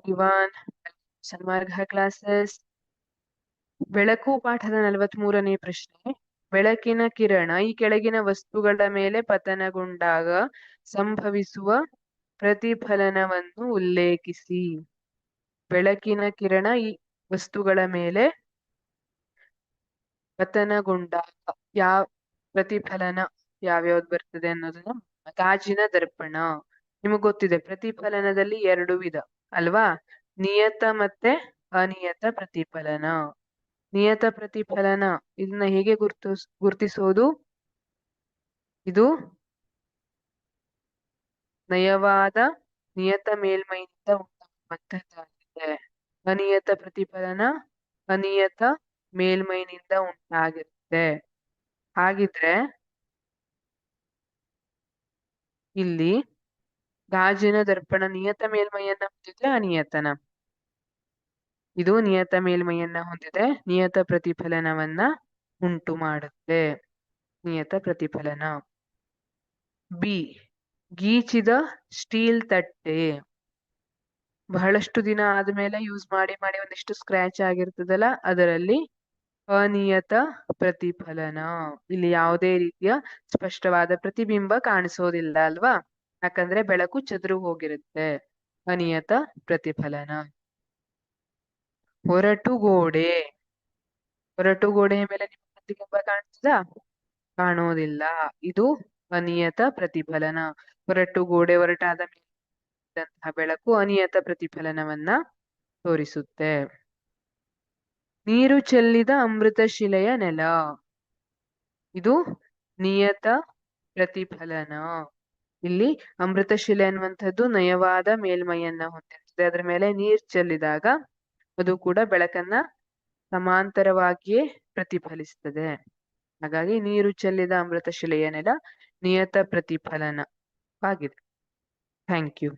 everyone. ಸನ್ಮಾರ್ಗ classes. ಬೆಳಕು ಪಾಠದ 43ನೇ ಪ್ರಶ್ನೆ. ಬೆಳಕಿನ ಕಿರಣ ಈ ಕೆಳಗಿನ ವಸ್ತುಗಳ ಮೇಲೆ ಪತನಗೊಂಡಾಗ ಸಂಭವಿಸುವ ಪ್ರತಿಫಲನವನ್ನು ಉಲ್ಲೇಖಿಸಿ. ಬೆಳಕಿನ ಕಿರಣ ಈ ವಸ್ತುಗಳ ಮೇಲೆ ಪತನಗೊಂಡಾಗ ಯಾವ ಪ್ರತಿಫಲನ ಯಾವ್ಯಾವ್ದು ಬರ್ತದೆ ಅನ್ನೋದನ್ನ. ಗಾಜಿನ ದರ್ಪಣ ನಿಮಗ್ ಗೊತ್ತಿದೆ, ಪ್ರತಿಫಲನದಲ್ಲಿ 2 ವಿಧ ಅಲ್ವಾ? ನಿಯತ ಮತ್ತೆ ಅನಿಯತ ಪ್ರತಿಫಲನ. ನಿಯತ ಪ್ರತಿಫಲನ ಇದನ್ನ ಹೇಗೆ ಗುರ್ತಿಸೋದು? ಇದು ನಯವಾದ ನಿಯತ ಮೇಲ್ಮೈನಿಂದ ಉಂಟಾಗುವಂತದ್ದಾಗಿದೆ. ಅನಿಯತ ಪ್ರತಿಫಲನ ಅನಿಯತ ಮೇಲ್ಮೈನಿಂದ ಉಂಟಾಗಿರುತ್ತೆ. ಹಾಗಿದ್ರೆ ಇಲ್ಲಿ ಗಾಜಿನ ದರ್ಪಣ ನಿಯತ ಮೇಲ್ಮೈಯನ್ನ ಹೊಂದಿದ್ರೆ ಅನಿಯತನ? ಇದು ನಿಯತ ಮೇಲ್ಮೈಯನ್ನ ಹೊಂದಿದೆ, ನಿಯತ ಪ್ರತಿಫಲನವನ್ನ ಉಂಟು ಮಾಡುತ್ತೆ. ನಿಯತ ಪ್ರತಿಫಲನ. ಬಿ, ಗೀಚಿದ ಸ್ಟೀಲ್ ತಟ್ಟೆ ಬಹಳಷ್ಟು ದಿನ ಆದ್ಮೇಲೆ ಯೂಸ್ ಮಾಡಿ ಒಂದಿಷ್ಟು ಸ್ಕ್ರಾಚ್ ಆಗಿರ್ತದಲ್ಲ, ಅದರಲ್ಲಿ ಅನಿಯತ ಪ್ರತಿಫಲನ. ಇಲ್ಲಿ ಯಾವುದೇ ರೀತಿಯ ಸ್ಪಷ್ಟವಾದ ಪ್ರತಿಬಿಂಬ ಕಾಣಿಸೋದಿಲ್ಲ ಅಲ್ವಾ? ಯಾಕಂದ್ರೆ ಬೆಳಕು ಚದುರು ಹೋಗಿರುತ್ತೆ. ಅನಿಯತ ಪ್ರತಿಫಲನ. ಹೊರಟುಗೋಡೆ ಮೇಲೆ ನಿಮ್ಮ ಪ್ರತಿಬಿಂಬ ಕಾಣಿಸ್ತದ? ಕಾಣೋದಿಲ್ಲ. ಇದು ಅನಿಯತ ಪ್ರತಿಫಲನ. ಒರಟಾದ ಮೇಲೆ ಬೆಳಕು ಅನಿಯತ ಪ್ರತಿಫಲನವನ್ನ ತೋರಿಸುತ್ತೆ. ನೀರು ಚೆಲ್ಲಿದ ಅಮೃತಶಿಲೆಯ ನೆಲ, ಇದು ನಿಯತ ಪ್ರತಿಫಲನ. ಇಲ್ಲಿ ಅಮೃತಶಿಲೆ ಅನ್ನುವಂಥದ್ದು ನಯವಾದ ಮೇಲ್ಮೈಯನ್ನ ಹೊಂದಿರ್ತದೆ. ಅದರ ಮೇಲೆ ನೀರ್ ಚೆಲ್ಲಿದಾಗ ಅದು ಕೂಡ ಬೆಳಕನ್ನ ಸಮಾಂತರವಾಗಿಯೇ ಪ್ರತಿಫಲಿಸ್ತದೆ. ಹಾಗಾಗಿ ನೀರು ಚೆಲ್ಲಿದ ಅಮೃತಶಿಲೆಯ ನೆಲ ನಿಯತ ಪ್ರತಿಫಲನವಾಗಿದೆ. Thank you.